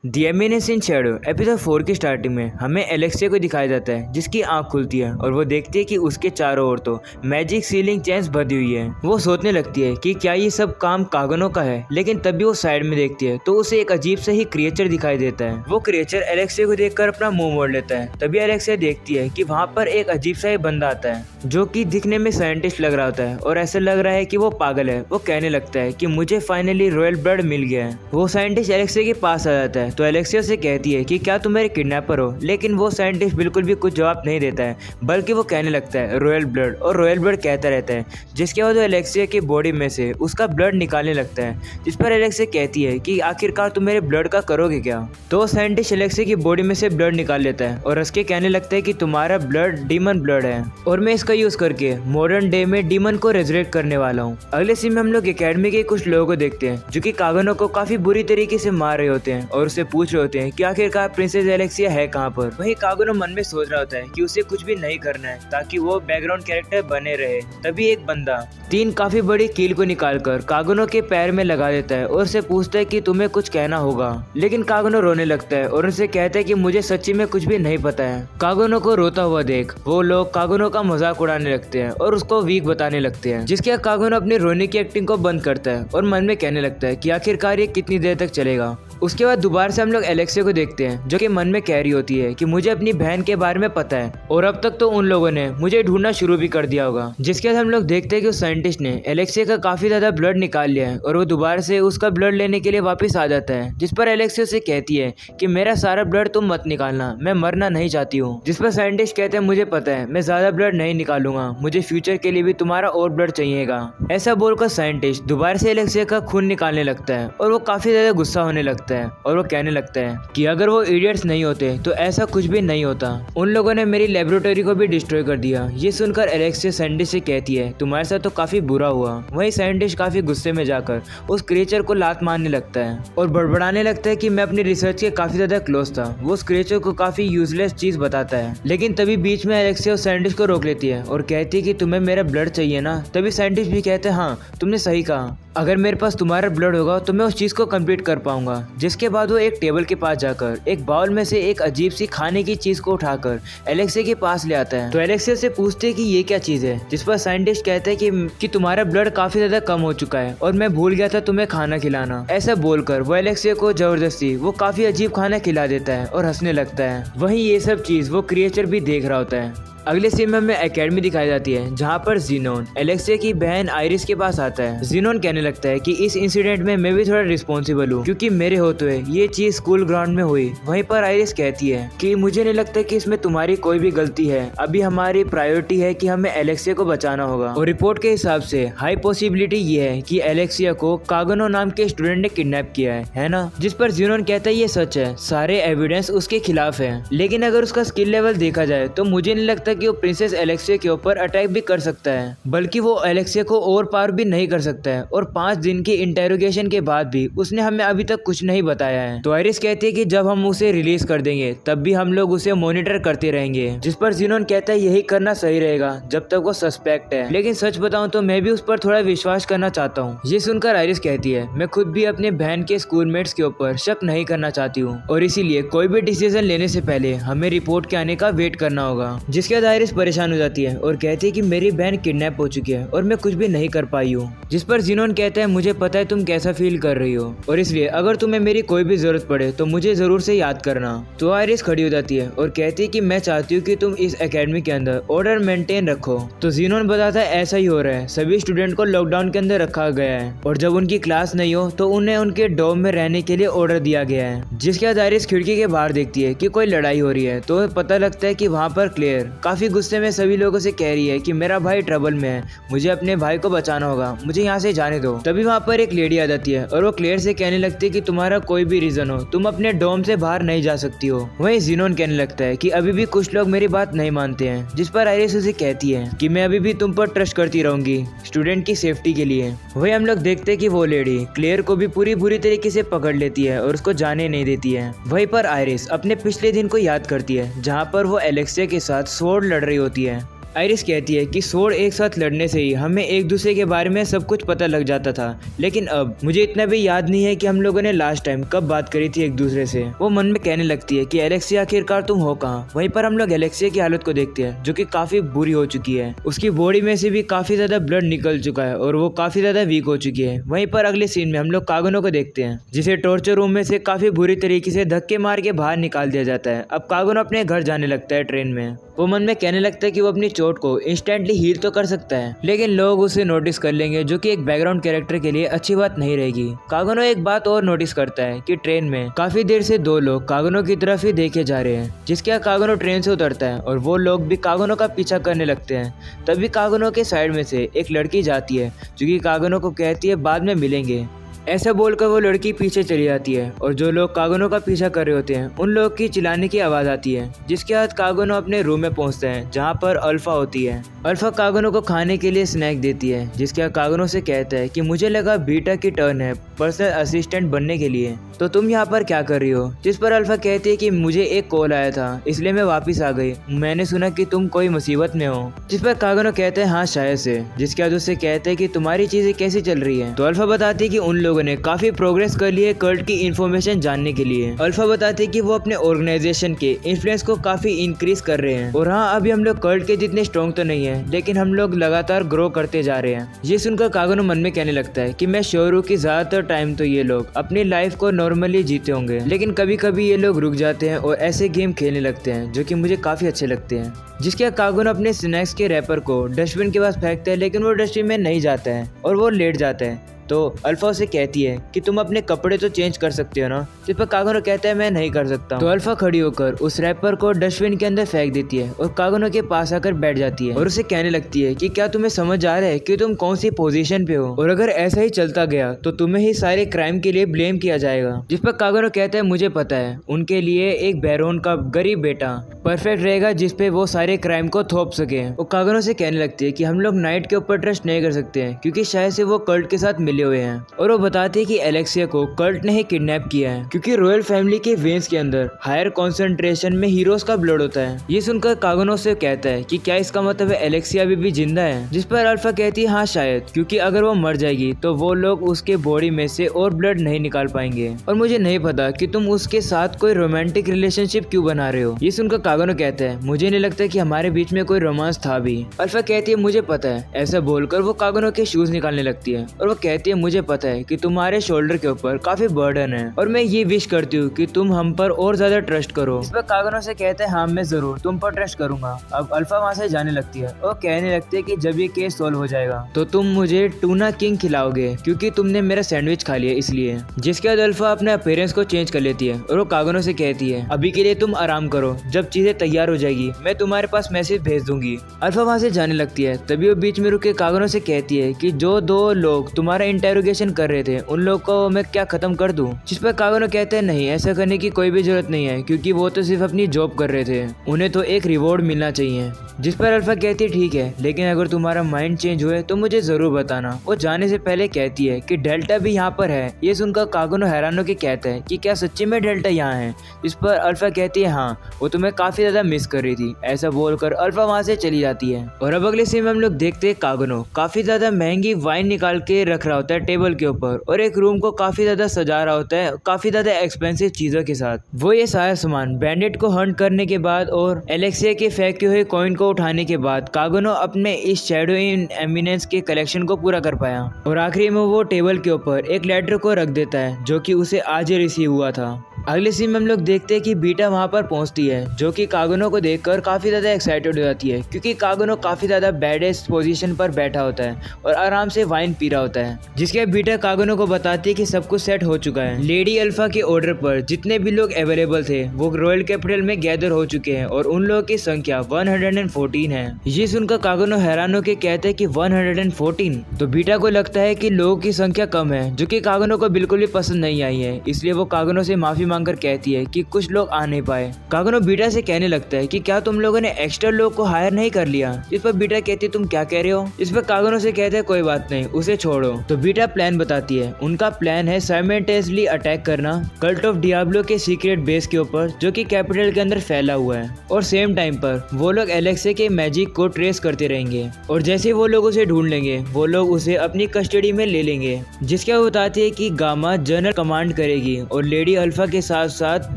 The एमिनेसेंट shadow episode 4 की starting में हमें एलेक्सिया को दिखाया जाता है जिसकी आंख खुलती है और वो देखती है कि उसके चारों ओर तो मैजिक सीलिंग चेन्स बंधी हुई है। वो सोचने लगती है कि क्या ये सब काम कागनों का है, लेकिन तभी वो साइड में देखती है तो उसे एक अजीब सा ही क्रिएचर दिखाई देता है। वो क्रिएचर एलेक्सिया को देखकर अपना मुंह मोड़ लेता है। तभी एलेक्सिया देखती है कि वहाँ पर एक अजीब सा ही बंदा आता है जो कि दिखने में साइंटिस्ट लग रहा होता है और ऐसा लग रहा है कि वो पागल है। वो कहने लगता है कि मुझे फाइनली रॉयल ब्लड मिल गया है। वो साइंटिस्ट एलेक्सिया के पास आ जाता है तो एलेक्सिया से कहती है कि क्या तुम मेरे किडनैपर हो, लेकिन वो साइंटिस्ट बिल्कुल भी कुछ जवाब नहीं देता है, बल्कि वो कहने लगता है रॉयल ब्लड और रॉयल ब्लड कहता रहता है, जिसके बाद वो एलेक्सिया की बॉडी में से उसका ब्लड निकालने लगता है। जिस पर एलेक्सिया कहती है कि आखिरकार तुम मेरे ब्लड का करोगे क्या। तो साइंटिस्ट एलेक्सिया की बॉडी में से ब्लड निकाल लेता है और उसके कहने लगता है कि तुम्हारा ब्लड डीमन ब्लड है और मैं इसका यूज करके मॉडर्न डे में डीमन को रेजरेक्ट करने वाला हूँ। अगले सीन में हम लोग एकेडमी के कुछ लोगों को देखते हैं जो कि कागनों को काफी बुरी तरीके से मार रहे होते हैं और उससे पूछ रहे होते हैं कि आखिरकार प्रिंसेस एलेक्सिया है कहाँ पर। वही कागनो मन में सोच रहा होता है कि उसे कुछ भी नहीं करना है ताकि वो बैकग्राउंड कैरेक्टर बने रहे। तभी एक बंदा 3 काफी बड़ी कील को निकालकर कागनो के पैर में लगा देता है और उससे पूछता है कि तुम्हें कुछ कहना होगा, लेकिन कागनो रोने लगता है और उनसे कहता है कि मुझे सच्ची में कुछ भी नहीं पता है। कागनो को रोता हुआ देख वो लोग कागनो का मजाक उड़ाने लगते हैं और उसको वीक बताने लगते हैं, जिसके बाद कागनो अपने रोने की एक्टिंग को बंद करता है और मन में कहने लगता है कि आखिरकार ये कितनी देर तक चलेगा। उसके बाद दोबारा से हम लोग एलेक्सिया को देखते हैं जो कि मन में कह रही होती है कि मुझे अपनी बहन के बारे में पता है और अब तक तो उन लोगों ने मुझे ढूंढना शुरू भी कर दिया होगा। जिसके बाद हम लोग देखते हैं कि उस साइंटिस्ट ने एलेक्सिया का काफी ज्यादा ब्लड निकाल लिया है और वो दोबारा से उसका ब्लड लेने के लिए वापस आ जाता है। जिस पर एलेक्सिया से कहती है कि मेरा सारा ब्लड तुम मत निकालना, मैं मरना नहीं चाहती हूँ। जिस पर साइंटिस्ट कहते हैं मुझे पता है, मैं ज्यादा ब्लड नहीं निकालूंगा, मुझे फ्यूचर के लिए भी तुम्हारा और ब्लड चाहिएगा। ऐसा बोलकर साइंटिस्ट दोबारा से एलेक्सिया का खून निकालने लगता है और वो काफी ज्यादा गुस्सा होने लगता है और वो कहने लगता है कि अगर वो इडियट्स नहीं होते तो ऐसा कुछ भी नहीं होता, उन लोगों ने मेरी लेबोरेटरी को भी डिस्ट्रॉय कर दिया। ये सुनकर एलेक्सिया साइंटिस्ट से कहती है तुम्हारे साथ तो काफी बुरा हुआ। वही साइंटिस्ट काफी गुस्से में जाकर उस क्रिएचर को लात मारने लगता है और बड़बड़ाने लगता है कि मैं अपनी रिसर्च के काफी ज्यादा क्लोज था। वो उस क्रिएचर को काफी यूजलेस चीज बताता है, लेकिन तभी बीच में एलेक्सिया उस साइंटिस्ट को रोक लेती है और कहती है कि तुम्हें मेरा ब्लड चाहिए ना। तभी साइंटिस्ट भी कहते हैं हाँ तुमने सही कहा, अगर मेरे पास तुम्हारा ब्लड होगा तो मैं उस चीज को कंप्लीट कर पाऊंगा। जिसके बाद वो एक टेबल के पास जाकर एक बाउल में से एक अजीब सी खाने की चीज को उठाकर एलेक्सिया के पास ले आता है। तो एलेक्सिया से पूछते हैं कि ये क्या चीज है। जिस पर साइंटिस्ट कहते हैं कि तुम्हारा ब्लड काफी ज्यादा कम हो चुका है और मैं भूल गया था तुम्हें खाना खिलाना। ऐसा बोलकर वो एलेक्सिया को जबरदस्ती वो काफी अजीब खाना खिला देता है और हंसने लगता है। वहीं ये सब चीज वो क्रिएचर भी देख रहा होता है। अगले सीन में हमें एकेडमी दिखाई जाती है जहाँ पर ज़ीनोन एलेक्सिया की बहन आयरिस के पास आता है। ज़ीनोन कहने लगता है कि इस इंसिडेंट में मैं भी थोड़ा रिस्पॉन्सिबल हूँ क्योंकि मेरे होते हुए ये चीज स्कूल ग्राउंड में हुई। वहीं पर आयरिस कहती है कि मुझे नहीं लगता कि इसमें तुम्हारी कोई भी गलती है, अभी हमारी प्रायोरिटी है कि हमें एलेक्सिया को बचाना होगा। और रिपोर्ट के हिसाब से हाई पॉसिबिलिटी ये है कि एलेक्सिया को कागनो नाम के स्टूडेंट ने किडनैप किया है ना। जिस पर ज़ीनोन कहता है ये सच है, सारे एविडेंस उसके खिलाफ है, लेकिन अगर उसका स्किल लेवल देखा जाए तो मुझे नहीं लगता कि वो प्रिंसेस एलेक्सिया के ऊपर अटैक भी कर सकता है, बल्कि वो एलेक्सिया को ओवर पावर भी नहीं कर सकता है। और 5 दिन की इंटेरोगेशन के बाद भी उसने हमें अभी तक कुछ नहीं बताया है। तो आयरिस कहती है कि जब हम उसे रिलीज कर देंगे तब भी हम लोग उसे मॉनिटर करते रहेंगे। जिस पर ज़ीनोन कहता है यही करना सही रहेगा जब तक वो सस्पेक्ट है, लेकिन सच बताऊं तो मैं भी उस पर थोड़ा विश्वास करना चाहता हूँ। ये सुनकर आयरिस कहती है मैं खुद भी अपने बहन के स्कूलमेट्स के ऊपर शक नहीं करना चाहती हूँ और इसीलिए कोई भी डिसीजन लेने से पहले हमें रिपोर्ट के आने का वेट करना होगा। जिसके बाद आयरिस परेशान हो जाती है और कहती है कि मेरी बहन किडनैप हो चुकी है और मैं कुछ भी नहीं कर पाई हूँ। जिस पर ज़ीनोन कहता है मुझे पता है तुम कैसा फील कर रही हो और इसलिए अगर तुम्हें मेरी कोई भी जरूरत पड़े तो मुझे जरूर से याद करना। तो आयरिस खड़ी हो जाती है और कहती है कि मैं चाहती हूँ कि तुम इस एकेडमी के अंदर ऑर्डर मेंटेन रखो। तो ज़ीनोन बताता है ऐसा ही हो रहा है, सभी स्टूडेंट को लॉकडाउन के अंदर रखा गया है और जब उनकी क्लास नहीं हो तो उन्हें उनके डोम में रहने के लिए ऑर्डर दिया गया है। जिसके बाद आयरिस खिड़की के बाहर देखती है कि कोई लड़ाई हो रही है तो पता लगता है कि वहाँ पर क्लेयर काफी गुस्से में सभी लोगों से कह रही है कि मेरा भाई ट्रबल में है, मुझे अपने भाई को बचाना होगा, मुझे यहाँ से जाने दो। तभी वहाँ पर एक लेडी आ जाती है और वो क्लेयर से कहने लगती है कि तुम्हारा कोई भी रीजन हो तुम अपने डोम से बाहर नहीं जा सकती हो। वहीं ज़ीनोन कहने लगता है कि अभी भी कुछ लोग मेरी बात नहीं मानते हैं। जिस पर आयरिस उसे कहती है कि मैं अभी भी तुम पर ट्रस्ट करती रहूंगी स्टूडेंट की सेफ्टी के लिए। वही हम लोग देखते हैं कि वो लेडी क्लेयर को भी पूरी बुरी तरीके से पकड़ लेती है और उसको जाने नहीं देती है। वहीं पर आयरिस अपने पिछले दिन को याद करती है जहाँ पर वो एलेक्सिया के साथ स्वॉर्ड लड़ रही होती है। आयरिस कहती है कि स्वॉर्ड एक साथ लड़ने से ही हमें एक दूसरे के बारे में सब कुछ पता लग जाता था, लेकिन अब मुझे इतना भी याद नहीं है कि हम लोगों ने लास्ट टाइम कब बात करी थी एक दूसरे से। वो मन में कहने लगती है कि एलेक्सिया आखिरकार तुम हो कहाँ। वहीं पर हम लोग एलेक्सिया की हालत को देखते हैं जो कि काफी बुरी हो चुकी है। उसकी बॉडी में से भी काफी ज्यादा ब्लड निकल चुका है और वो काफी ज्यादा वीक हो चुकी है। वहीं पर अगले सीन में हम लोग कागनो को देखते हैं जिसे टॉर्चर रूम में से काफी बुरी तरीके से धक्के मार के बाहर निकाल दिया जाता है। अब कागनो अपने घर जाने लगता है ट्रेन में। वो मन में कहने लगता है कि वो अपनी चोट को इंस्टेंटली हील तो कर सकता है, लेकिन लोग उसे नोटिस कर लेंगे जो कि एक बैकग्राउंड कैरेक्टर के लिए अच्छी बात नहीं रहेगी। कागनो एक बात और नोटिस करता है कि ट्रेन में काफी देर से दो लोग कागनो की तरफ ही देखे जा रहे हैं, जिसके कागनो ट्रेन से उतरता है और वो लोग भी कागनो का पीछा करने लगते हैं। तभी कागनो के साइड में से एक लड़की जाती है जो कि कागनो को कहती है बाद में मिलेंगे। ऐसा बोलकर वो लड़की पीछे चली जाती है और जो लोग कागनो का पीछा कर रहे होते हैं उन लोग की चिल्लाने की आवाज़ आती है, जिसके बाद कागनो अपने रूम में पहुंचता है जहां पर अल्फा होती है। अल्फा कागनो को खाने के लिए स्नैक देती है, जिसके बाद कागनो से कहता है कि मुझे लगा बीटा की टर्न है पर्सनल असिस्टेंट बनने के लिए, तो तुम यहाँ पर क्या कर रही हो। जिस पर अल्फा कहती है कि मुझे एक कॉल आया था इसलिए मैं वापस आ गई, मैंने सुना कि तुम कोई मुसीबत में हो। जिस पर कागनो कहते हैं हाँ शायद से। जिसके बाद उससे कहते हैं कि तुम्हारी चीजें कैसी चल रही है। तो अल्फा बताती है कि उन लोगों ने काफी प्रोग्रेस कर ली है कल्ट की इन्फॉर्मेशन जानने के लिए। अल्फा बताते हैं कि वो अपने ऑर्गेनाइजेशन के इन्फ्लुएंस को काफी इंक्रीज कर रहे हैं और हाँ अभी हम लोग कल्ट के जितने स्ट्रॉन्ग तो नहीं है, लेकिन हम लोग लगातार ग्रो करते जा रहे हैं। ये सुनकर कागनो मन में कहने लगता है कि मैं श्योर हूँ कि ज्यादातर टाइम तो ये लोग अपनी लाइफ को नॉर्मली जीते होंगे, लेकिन कभी कभी ये लोग रुक जाते हैं और ऐसे गेम खेलने लगते हैं जो कि मुझे काफी अच्छे लगते हैं। जिसके कागनो अपने स्नैक्स के रैपर को डस्टबिन के पास फेंकता है, लेकिन वो डस्टबिन में नहीं जाता है और वो लेट जाता है। तो अल्फा उसे कहती है कि तुम अपने कपड़े तो चेंज कर सकते हो ना। जिस पर कागनो कहता है मैं नहीं कर सकता। तो अल्फा खड़ी होकर उस रैपर को डस्टबिन के अंदर फेंक देती है और कागनो के पास आकर बैठ जाती है और उसे कहने लगती है कि क्या तुम्हें समझ आ रहा है कि तुम कौन सी पोजीशन पे हो, और अगर ऐसा ही चलता गया तो तुम्हें ही सारे क्राइम के लिए ब्लेम किया जाएगा। जिस पर कागनो कहता है मुझे पता है, उनके लिए एक बैरोन का गरीब बेटा परफेक्ट रहेगा जिस पे वो सारे क्राइम को थोप सके। वो कागनो से कहने लगती है कि हम लोग नाइट के ऊपर ट्रस्ट नहीं कर सकते हैं क्योंकि शायद से वो कल्ट के साथ मिले हुए हैं, और वो बताते हैं कि एलेक्सिया को कल्ट ने ही किडनैप किया है क्योंकि रॉयल फैमिली के वेन्स के अंदर हायर कॉन्सेंट्रेशन में हीरोज का ब्लड होता है। ये सुनकर कागनो से कहता है कि क्या इसका मतलब है एलेक्सिया अभी भी जिंदा है। जिस पर अल्फा कहती है हाँ शायद, क्योंकि अगर वो मर जाएगी तो वो लोग उसके बॉडी में से और ब्लड नहीं निकाल पाएंगे, और मुझे नहीं पता कि तुम उसके साथ कोई रोमांटिक रिलेशनशिप क्यों बना रहे हो। ये सुनकर कागनो कहता है मुझे नहीं लगता कि हमारे बीच में कोई रोमांस था भी। अल्फा कहती है मुझे पता है। ऐसा बोलकर वो कागनो के शूज निकालने लगती है और वो कहती है मुझे पता है कि तुम्हारे शोल्डर के ऊपर काफी बर्डन है और मैं ये विश करती हूँ कि तुम हम पर और ज्यादा ट्रस्ट करो। इस पर कागनो से कहते हैं हाँ मैं जरूर तुम पर ट्रस्ट करूंगा। अब अल्फा वहाँ से जाने लगती है और कहने लगती है कि जब ये केस सॉल्व हो जाएगा तो तुम मुझे टूना किंग खिलाओगे क्योंकि तुमने मेरा सैंडविच खा लिया इसलिए। जिसके बाद अल्फा अपने अपीयरेंस को चेंज कर लेती है और वो कागनो से कहती है अभी के लिए तुम आराम करो, जब चीजें तैयार हो जाएगी मैं तुम्हारे पास मैसेज भेज दूंगी। अल्फा वहाँ से जाने लगती है। तभी वो बीच में रुक के कागनो से कहती है कि जो दो लोग तुम्हारा इंटेरोगेशन कर रहे थे उन लोग को मैं क्या खत्म कर दूं। जिस पर कागनो कहते हैं नहीं ऐसा करने की कोई भी जरूरत नहीं है क्योंकि वो तो सिर्फ अपनी जॉब कर रहे थे, उन्हें तो एक रिवॉर्ड मिलना चाहिए। जिस पर अल्फा कहती है ठीक है, लेकिन अगर तुम्हारा माइंड चेंज हुए तो मुझे जरूर बताना। वो जाने से पहले कहती है कि डेल्टा भी यहाँ पर है। ये सुनकर कागनो हैरान होकर कहता है कि क्या सच्ची में डेल्टा यहाँ है। इस पर अल्फा कहती है हाँ वो तुम्हें काफी ज्यादा मिस कर रही थी। ऐसा बोलकर अल्फा वहाँ से चली जाती है। और अब अगले सीन में हम लोग देखते हैं कागनो काफी ज्यादा महंगी वाइन निकाल के रख रहा होता है टेबल के ऊपर और एक रूम को काफी ज्यादा सजा रहा होता है काफी ज्यादा एक्सपेंसिव चीजों के साथ। वो ये सारा सामान बैंडिट को हंट करने के बाद और एलेक्सिया के फेंके हुए कॉइन को उठाने के बाद कागनो अपने इस शैडो इन एमिनेंस के कलेक्शन को पूरा कर पाया और आखिरी में वो टेबल के ऊपर एक लेटर को रख देता है जो कि उसे आज ही रिसीव हुआ था। अगले सीन में हम लोग देखते हैं कि बीटा वहां पर पहुंचती है जो कि कागनो को देखकर काफी ज्यादा एक्साइटेड हो जाती है क्योंकि कागनो काफी ज्यादा बैडेस्ट पोजीशन पर बैठा होता है और आराम से वाइन पी रहा होता है। जिसके बीटा कागनो को बताती है कि सब कुछ सेट हो चुका है। लेडी अल्फा के ऑर्डर पर जितने भी लोग अवेलेबल थे वो रॉयल कैपिटल में गैदर हो चुके हैं और उन लोगों की संख्या 114 है। ये सुनकर कागनो हैरान होकर कहते हैं कि 114। तो बीटा को लगता है कि लोगों की संख्या कम है जो कि कागनो को बिल्कुल भी पसंद नहीं आई है, इसलिए वो कागनो से माफी मांगकर कहती है कि कुछ लोग आ नहीं पाए। कागनो बीटा से कहने लगता है कि क्या तुम लोगों ने एक्स्ट्रा लोग को हायर नहीं कर लिया। इस पर बीटा कहती है तुम क्या कह रहे हो। इस पर कागनो से कहते हैं कोई बात नहीं, उसे छोड़ो। तो बीटा प्लान बताती है। उनका प्लान है साइमल्टेनियसली अटैक करना कल्ट ऑफ डियाब्लो के सीक्रेट बेस के ऊपर जो कि कैपिटल के अंदर फैला हुआ है, और सेम टाइम पर वो लोग एलेक्से के मैजिक को ट्रेस करते रहेंगे और जैसे वो लोग उसे ढूंढ लेंगे वो लोग उसे अपनी कस्टडी में ले लेंगे। जिसके वो बताती है कि गामा जनरल कमांड करेगी और लेडी अल्फा के साथ साथ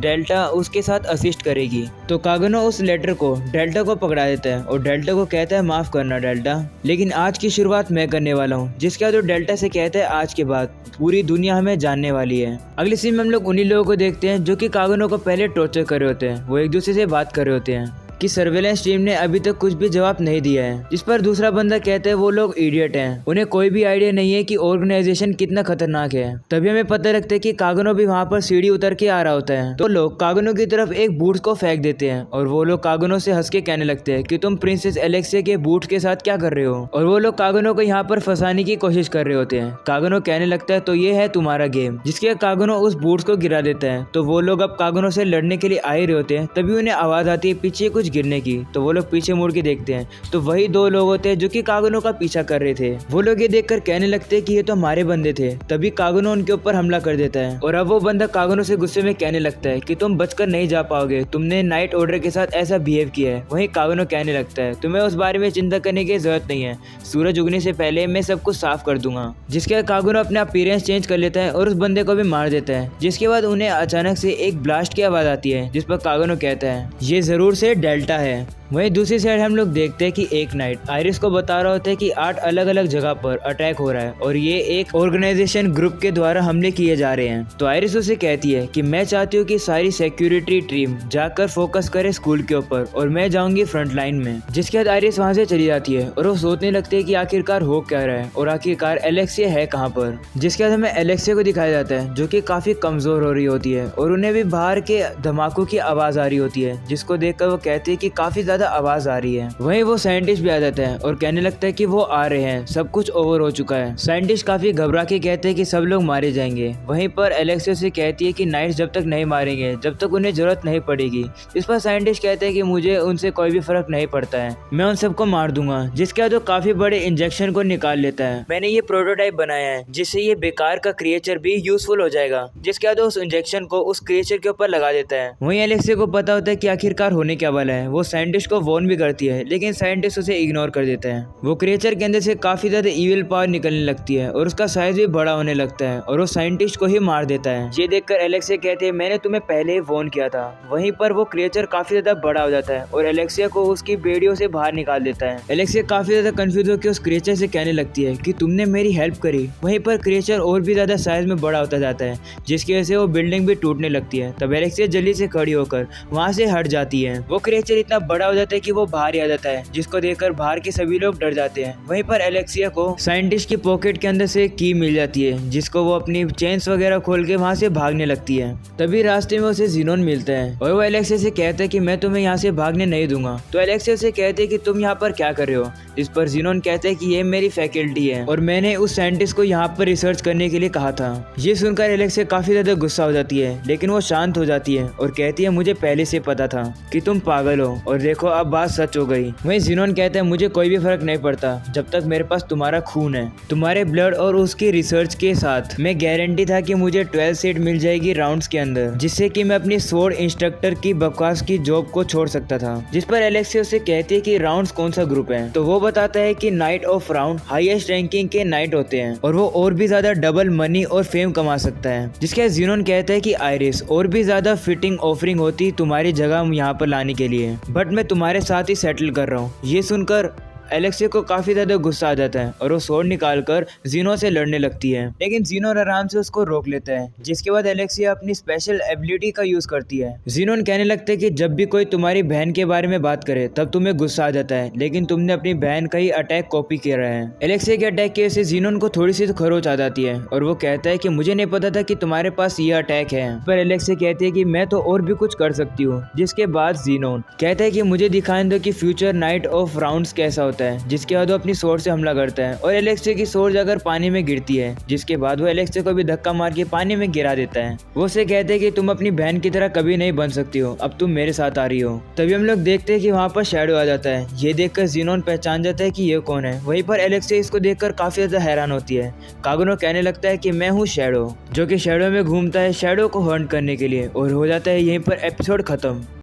डेल्टा उसके साथ असिस्ट करेगी। तो कागनो उस लेटर को डेल्टा को पकड़ा देता है और डेल्टा को कहता है माफ करना डेल्टा, लेकिन आज की शुरुआत मैं करने वाला हूँ। जिसके बाद डेल्टा से कहता है आज के बाद पूरी दुनिया हमें जानने वाली है। अगले सीन में हम लोग उन्हीं लोगों को देखते हैं जो कि कागनो को पहले टॉर्चर कर रहे होते हैं। वो एक दूसरे से बात कर रहे होते हैं कि सर्वेलेंस टीम ने अभी तक कुछ भी जवाब नहीं दिया है। इस पर दूसरा बंदा कहता है वो लोग इडियट हैं, उन्हें कोई भी आइडिया नहीं है कि ऑर्गेनाइजेशन कितना खतरनाक है। तभी हमें पता लगता है कि कागनो भी वहाँ पर सीढ़ी उतर के आ रहा होता है। तो लोग कागनो की तरफ एक बूट को फेंक देते हैं और वो लोग कागनो से हंस के कहने लगते हैं कि तुम प्रिंसेस एलेक्सिया के बूट के साथ क्या कर रहे हो। और वो लोग कागनो को यहाँ पर फंसाने की कोशिश कर रहे होते हैं। कागनो कहने लगता है तो ये है तुम्हारा गेम। जिसके कागनो उस बूट को गिरा देता है। तो वो लोग अब कागनो से लड़ने के लिए आए रहे होते हैं। तभी उन्हें आवाज आती है पीछे कुछ गिरने की। तो वो लोग पीछे मुड़ के देखते हैं तो वही दो लोग होते हैं जो कि कागनो का पीछा कर रहे थे। वो लोग ये देखकर कहने लगते हैं कि ये तो हमारे बंदे थे। तभी कागनो उनके ऊपर हमला कर देता है और अब वो बंदा कागनो से गुस्से में कहने लगता है कि तुम बचकर नहीं जा पाओगे, तुमने नाइट ऑर्डर के साथ ऐसा बिहेव किया है। वहीं कागनो कहने लगता है तुम्हें उस बारे में चिंता करने की जरूरत नहीं है, सूरज उगने से पहले मैं सब कुछ साफ कर दूंगा। जिसके बाद कागनो अपने अपीयरेंस चेंज कर लेता है और उस बंदे को भी मार देता है। जिसके बाद उन्हें अचानक से एक ब्लास्ट की आवाज आती है जिस पर कागनो कहता है ये जरूर से डेल्टा है। वहीं दूसरी साइड हम लोग देखते हैं कि एक नाइट आयरिस को बता रहा होता है कि 8 अलग अलग जगह पर अटैक हो रहा है और ये एक ऑर्गेनाइजेशन ग्रुप के द्वारा हमले किए जा रहे हैं। तो आयरिस उसे कहती है कि मैं चाहती हूँ कि सारी सिक्योरिटी टीम जाकर फोकस करे स्कूल के ऊपर और मैं जाऊंगी फ्रंट लाइन में। जिसके बाद आयरिस वहाँ से चली जाती है और वो सोचने लगती है कि आखिरकार हो क्या रहा है और आखिरकार एलेक्सिया है कहाँ पर। जिसके बाद हमें एलेक्सिया को दिखाया जाता है जो कि काफी कमजोर हो रही होती है और उन्हें भी बाहर के धमाकों की आवाज आ रही होती है, जिसको देखकर वो कहती है कि काफी ज्यादा आवाज आ रही है। वहीं वो साइंटिस्ट भी आ जाता है और कहने लगता है कि वो आ रहे हैं, सब कुछ ओवर हो चुका है। साइंटिस्ट काफी घबरा के कहते हैं कि सब लोग मारे जाएंगे। वहीं पर एलेक्सिया से कहती है कि नाइट्स जब तक नहीं मारेंगे जब तक उन्हें जरूरत नहीं पड़ेगी। इस पर साइंटिस्ट कहते हैं कि मुझे उनसे कोई भी फर्क नहीं पड़ता है, मैं उन सबको मार दूंगा। जिसके बाद वो काफी बड़े इंजेक्शन को निकाल लेता है। मैंने ये प्रोटोटाइप बनाया है जिससे ये बेकार का क्रिएचर भी यूजफुल हो जाएगा। जिसके बाद उस इंजेक्शन को उस क्रिएचर के ऊपर लगा देता है। वहीं एलेक्सिया को पता होता है कि आखिरकार होने क्या वाला है। वो साइंटिस्ट को वॉर्न भी करती है लेकिन साइंटिस्ट उसे इग्नोर कर देता है। वो क्रिएचर के अंदर से काफी ज्यादा इविल पावर निकलने लगती है और उसका साइज भी बड़ा होने लगता है और वो साइंटिस्ट को ही मार देता है। ये देखकर एलेक्सिया कहते हैं मैंने तुम्हें पहले ही वॉर्न किया था। वहीं पर वो क्रिएचर काफी ज्यादा बड़ा हो जाता है और एलेक्सिया को उसकी बेड़ियों से बाहर निकाल देता है। एलेक्सिया काफी ज्यादा कंफ्यूज होकर उस क्रिएचर से कहने लगती है कि तुमने मेरी हेल्प करी। वहीं पर क्रिएचर और भी ज्यादा साइज में बड़ा होता जाता है जिसकी वजह से वो बिल्डिंग भी टूटने लगती है। तब एलेक्सिया जल्दी से खड़ी होकर वहाँ से हट जाती है। वो क्रिएचर इतना बड़ा हो जाता है कि वो बाहर आ जाता है जिसको देखकर बाहर के सभी लोग डर जाते हैं। वहीं पर एलेक्सिया को साइंटिस्ट की पॉकेट के अंदर से की मिल जाती है जिसको वो अपनी चेन्स वगैरह खोल के वहाँ से भागने लगती है। तभी रास्ते में उसे जीनोन मिलता है और वो एलेक्सिया से कहता है कि मैं तुम्हें यहाँ से भागने नहीं दूंगा। तो एलेक्सिया से कहते हैं कि तुम यहाँ पर क्या कर रहे हो। इस पर जीनोन कहता है कि ये मेरी फैकल्टी है और मैंने उस साइंटिस्ट को यहाँ पर रिसर्च करने के लिए कहा था। ये सुनकर एलेक्सिया काफी ज्यादा गुस्सा हो जाती है लेकिन वो शांत हो जाती है और कहती है मुझे पहले से पता था कि तुम पागल हो और देखो अब बात सच हो गई। वहीं जीनोन कहता है मुझे कोई भी फर्क नहीं पड़ता जब तक मेरे पास तुम्हारा खून है, तुम्हारे ब्लड और उसकी रिसर्च के साथ मैं गारंटी था कि मुझे 12 सीट मिल जाएगी राउंड्स के अंदर जिससे कि मैं अपनी स्वॉर्ड इंस्ट्रक्टर की बकवास की जॉब को छोड़ सकता था। जिस पर एलेक्सिया से कहती है कि राउंड्स कौन सा ग्रुप है। तो वो बताता है कि night of round highest ranking के नाइट होते हैं और वो और भी ज्यादा डबल मनी और फेम कमा सकता है। जिसके जीनोन कहता है कि आयरिस और भी ज्यादा फिटिंग ऑफरिंग होती तुम्हारी जगह यहाँ पर लाने के लिए, बट मैं तुम्हारे साथ ही सेटल कर रहा हूँ। ये सुनकर एलेक्सिया को काफी ज्यादा गुस्सा आ जाता है और वो स्वॉर्ड निकालकर जीनो से लड़ने लगती है लेकिन जीनोन आराम से उसको रोक लेता है। जिसके बाद एलेक्सिया अपनी स्पेशल एबिलिटी का यूज करती है। जीनोन कहने लगता है कि जब भी कोई तुम्हारी बहन के बारे में बात करे तब तुम्हें गुस्सा आ जाता है लेकिन तुमने अपनी बहन का ही अटैक कॉपी किया है। एलेक्सिया के अटैक की वजह से जीनोन को थोड़ी सी खरोच आ जाती है और वो कहता है कि मुझे नहीं पता था कि तुम्हारे पास ये अटैक है। पर एलेक्सिया कहती है कि मैं तो और भी कुछ कर सकती हूँ। जिसके बाद जीनोन कहता है कि मुझे दिखाने दो कि फ्यूचर नाइट ऑफ राउंड्स कैसा होता होता है, जिसके बाद वो अपनी स्वॉर्ड से हमला करता है और एलेक्सिया की स्वॉर्ड जाकर पानी में गिरती है, जिसके बाद वो एलेक्सिया को भी धक्का मार के पानी में गिरा देता है। वो उसे कहते हैं कि तुम अपनी बहन की तरह कभी नहीं बन सकती हो, अब तुम मेरे साथ आ रही हो। तभी हम लोग देखते हैं कि वहाँ पर शैडो आ जाता है। ये देखकर ज़ीनोन पहचान जाता है कि ये कौन है। वहीं पर एलेक्सिया इसको देखकर काफी ज्यादा हैरान होती है। कागुनो कहने लगता है कि मैं हूँ शैडो, जो कि शैडो में घूमता है शैडो को हंट करने के लिए, और हो जाता है यहीं पर एपिसोड खत्म।